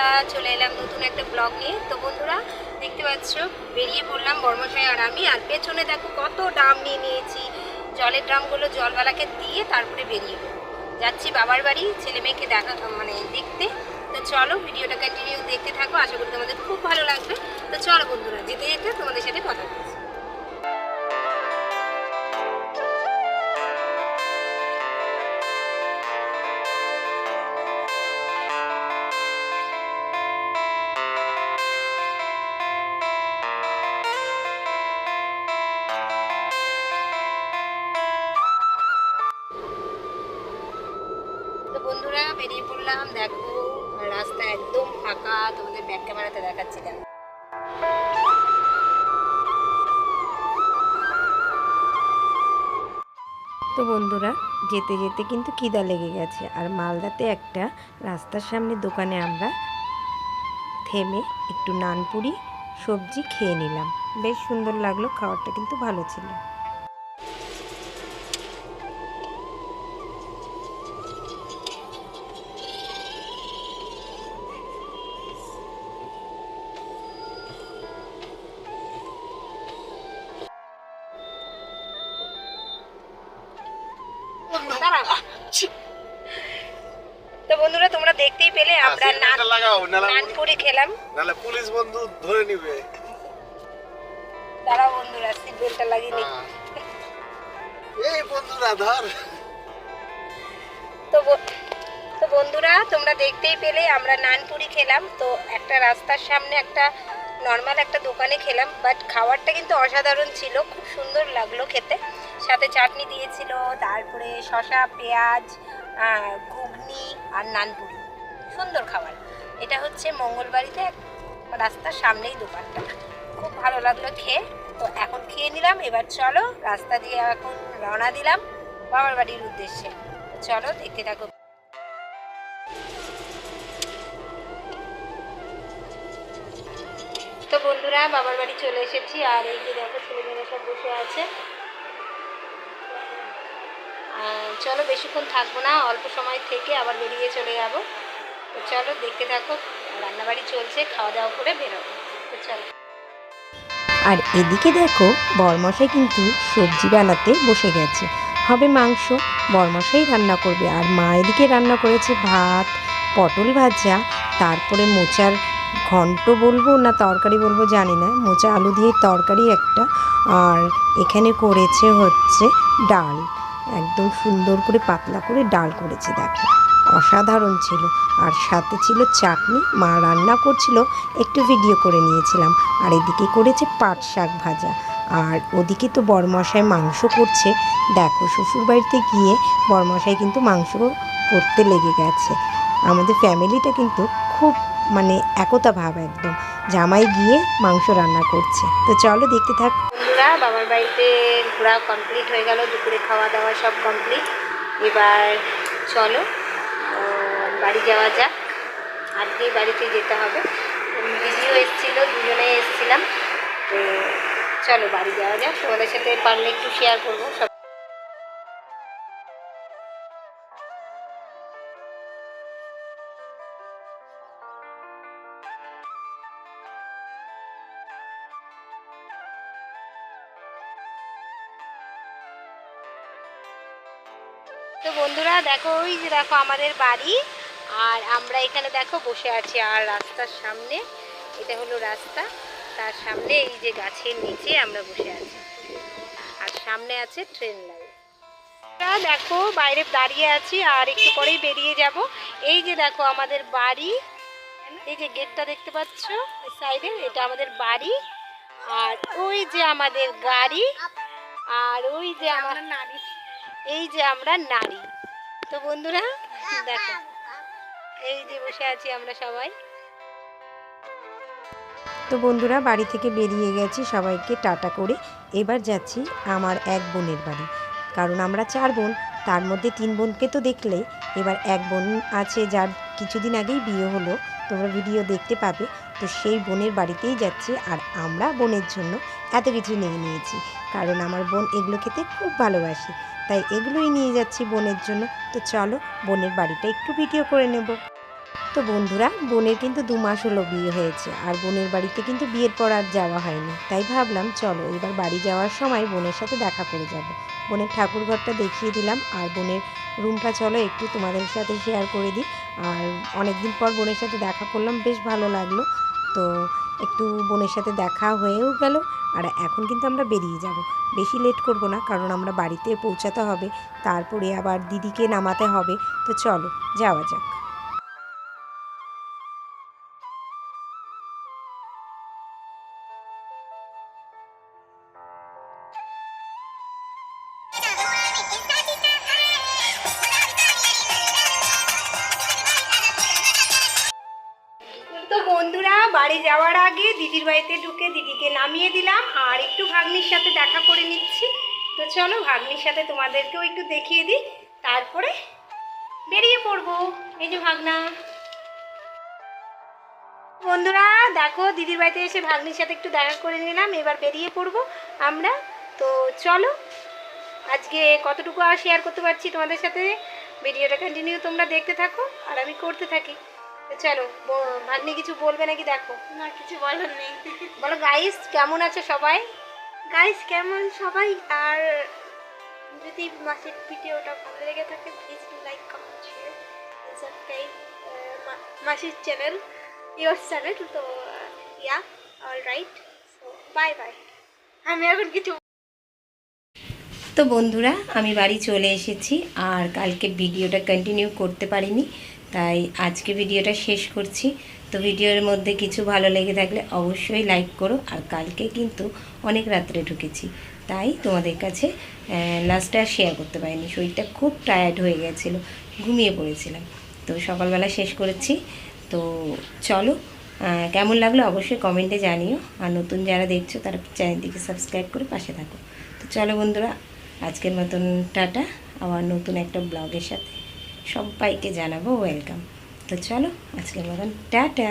বন্ধুরা, চলে এলাম নতুন একটা ব্লগ নিয়ে। তো বন্ধুরা দেখতে পাচ্ছ, বেরিয়ে পড়লাম বর্মশাই আর আমি। আর পেছনে দেখো কত ড্রাম নিয়ে নিয়েছি। জলের ড্রামগুলো জলওয়ালাকে দিয়ে তারপরে বেরিয়ে যাচ্ছি বাবার বাড়ি, ছেলে মেয়েকে দেখা মানে দেখতে। তো চলো ভিডিওটা কন্টিনিউ দেখতে থাকো, আশা করি তোমাদের খুব ভালো লাগবে। তো চলো বন্ধুরা, যেতে যেতে তোমাদের সাথে কথা বলছি। তো বন্ধুরা বেরিয়ে পড়লাম, দেখো রাস্তা একদম ফাঁকা, তোমাদের ব্যাক ক্যামেরাতে দেখাচ্ছি। দেখো তো বন্ধুরা যেতে যেতে কিন্তু খিদা লেগে গেছে, আর মালদাতে একটা রাস্তার সামনে দোকানে আমরা থেমে একটু নানপুরি সবজি খেয়ে নিলাম। বেশ সুন্দর লাগলো, খাবারটা কিন্তু ভালো ছিল। তো বন্ধুরা তোমরা দেখতেই পেলে আমরা নানপুরি খেলাম। নালে পুলিশ বন্ধু ধরে নিবে। দাঁড়াও বন্ধুরা, সিট বেল্টটা লাগিয়ে নি। এই বন্ধুরা ধর। তো বন্ধুরা তোমরা দেখতেই পেলে আমরা নানপুরি খেলাম। তো একটা রাস্তার সামনে একটা নর্মাল একটা দোকানে খেলাম, বাট খাবারটা কিন্তু অসাধারণ ছিল, খুব সুন্দর লাগলো খেতে। সাথে চাটনি দিয়েছিল, তারপরে শসা, পেঁয়াজ, ঘুগনি আর নানপুরি। সুন্দর খাবার। এটা হচ্ছে মঙ্গলবাড়িতে রাস্তার সামনেই দোকানটা। খুব ভালো লাগলো খেয়ে। তো এখন খেয়ে নিলাম, এবার চলো রাস্তা দিয়ে এখন রওনা দিলাম বাবার বাড়ির উদ্দেশ্যে। চলো দেখতে থাকো। তো বন্ধুরা বাবার বাড়ি চলে এসেছি, আর এই যে দেখো ছেলেমেয়েরা সব বসে আছে। চলো বেশিক্ষণ থাকবো না, অল্প সময় থেকে আবার বেরিয়ে চলে যাবো। তো চলো দেখতে থাকো, রান্নাবাড়ি চলছে, খাওয়া দাওয়া করে বেরোবো। তো চলো। আর এদিকে দেখো বরমশাই কিন্তু সবজি বানাতে বসে গেছে, হবে মাংস। বরমশাই রান্না করবে, আর মা এদিকে রান্না করেছে ভাত, পটল ভাজা, তারপরে মোচার ঘন্ট বলবো না তরকারি বলবো জানি না, মোচা আলু দিয়ে তরকারি একটা। আর এখানে করেছে হচ্ছে ডাল, একদম সুন্দর করে পাতলা করে ডাল করেছে, দেখো অসাধারণ ছিল। আর সাথে ছিল চাটনি, মা রান্না করছিল, একটু ভিডিও করে নিয়েছিলাম। আর এদিকে করেছে পাট শাক ভাজা। আর ওদিকে তো বরমশাই মাংস করছে, দেখো শ্বশুরবাড়িতে গিয়ে বরমশাই কিন্তু মাংস করতে লেগে গেছে। আমাদের ফ্যামিলিটা কিন্তু খুব মানে একতা ভাব, একদম জামাই গিয়ে মাংস রান্না করছে। তো চলো দেখতে থাক। বন্ধুরা বাবার বাড়িতে ঘোরা কমপ্লিট হয়ে গেল, দুপুরে খাওয়া দাওয়া সব কমপ্লিট। এবার চলো বাড়ি যাওয়া যাক। আজকেই বাড়িতে যেতে হবে। দিদিও এসেছিলো, দুজনে এসেছিলাম। তো চলো বাড়ি যাওয়া যাক, তোমাদের সাথে পারলে একটু শেয়ার করবো সব। তো বন্ধুরা দেখো, ওই যে দেখো আমাদের বাড়ি, আর আমরা এখানে দেখো বসে আছি। আর রাস্তার সামনে, এটা হলো রাস্তা, তার সামনে এই যে গাছের নিচে আমরা বসে আছি। আর সামনে আছে ট্রেন লাইন। দেখো বাইরে দাঁড়িয়ে আছি, আর একটু পরেই বেরিয়ে যাব। এই যে দেখো আমাদের বাড়ি, এই যে গেটটা দেখতে পাচ্ছ সাইডে, এটা আমাদের বাড়ি। আর ওই যে আমাদের গাড়ি, আর ওই যে আমার নারী, এই যে আমরা নারী। তো বন্ধুরা দেখো, এই যে বসে আছি আমরা সবাই। তো বন্ধুরা বাড়ি থেকে বেরিয়ে গেছি, সবাইকে টাটা করে এবার যাচ্ছি আমার এক বোনের বাড়ি। কারণ আমরা 4 বোন, তার মধ্যে 3 বোনকে তো দেখলে, এবার এক বোন আছে যার কিছুদিন আগেই বিয়ে হলো, তোমরা ভিডিও দেখতে পাবে। তো সেই বোনের বাড়িতেই যাচ্ছি। আর আমরা বোনের জন্য এত কিছু নিয়ে নিয়েছি, কারণ আমার বোন এগুলো খেতে খুব ভালোবাসে, তাই এগুলোই নিয়ে যাচ্ছি বোনের জন্য। তো চলো বোনের বাড়িটা একটু ভিডিও করে নেব। তো বন্ধুরা, বোনের কিন্তু 2 মাস হলো বিয়ে হয়েছে, আর বোনের বাড়িতে কিন্তু বিয়ের পর আর যাওয়া হয়নি। তাই ভাবলাম চলো এবার বাড়ি যাওয়ার সময় বোনের সাথে দেখা করে যাব। বোনের ঠাকুর ঘরটা দেখিয়ে দিলাম, আর বোনের রুমটা চলো একটু তোমাদের সাথে শেয়ার করে দিই। আর অনেক দিন পর বোনের সাথে দেখা করলাম, বেশ ভালো লাগলো। তো একটু বোনের সাথে দেখা হয়েও গেল। আর এখন কিন্তু আমরা বেরিয়ে যাব, বেশি লেট করব না, কারণ আমরা বাড়িতে পৌঁছাতে হবে, তারপরে আবার দিদিকে নামাতে হবে। তো চলো যাওয়া যাক। তো বন্ধুরা, বাড়ি যাওয়ার আগে দিদির বাড়িতে ঢুকে দিদিকে নামিয়ে দিলাম, আর একটু ভাগ্নির সাথে দেখা করে নিচ্ছি। তো চলো ভাগ্নির সাথে তোমাদেরকেও একটু দেখিয়ে দিই, তারপরে বেরিয়ে পড়বো। এই যে ভাগনা। বন্ধুরা দেখো, দিদির বাড়িতে এসে ভাগ্নির সাথে একটু দেখা করে নিলাম, এবার বেরিয়ে পড়বো আমরা। তো চলো, আজকে কতটুকু আর শেয়ার করতে পারছি তোমাদের সাথে, ভিডিওটা কন্টিনিউ তোমরা দেখতে থাকো আর আমি করতে থাকি। তো চলো, ভাগ্নি কিছু বলবে নাকি? দেখো, না, কিছু বলার নেই। বলো গাইস কেমন আছে সবাই? গাইস কেমন সবাই? আর যদি মাসির ভিডিওটা ভালো লেগে থাকে please like comment share subscribe মাসির চ্যানেল, ইয়োর চ্যানেল। তো yeah, all right, so bye bye. আমি এখন কিছু তো বন্ধুরা, আমি বাড়ি চলে এসেছি, আর কালকে ভিডিওটা কন্টিনিউ করতে পারিনি, তাই আজকে ভিডিওটা শেষ করছি। তো ভিডিওর মধ্যে কিছু ভালো লেগে থাকলে অবশ্যই লাইক করো। আর কালকে কিন্তু অনেক রাত্রে ঢুকেছি, তাই তোমাদের কাছে লাস্টে আর শেয়ার করতে পারিনি। শরীরটা খুব টায়ার্ড হয়ে গেছিলো, ঘুমিয়ে পড়েছিলাম। তো সকালবেলা শেষ করেছি। তো চলো, কেমন লাগলো অবশ্যই কমেন্টে জানিও। আর নতুন যারা দেখছো তারা চ্যানেলটিকে সাবস্ক্রাইব করে পাশে থাকো। তো চলো বন্ধুরা, আজকের মতন টাটা। আবার নতুন একটা ব্লগের সাথে সবাইকে জানাবো ওয়েলকাম। তো চলো আজকের মতন টাটা।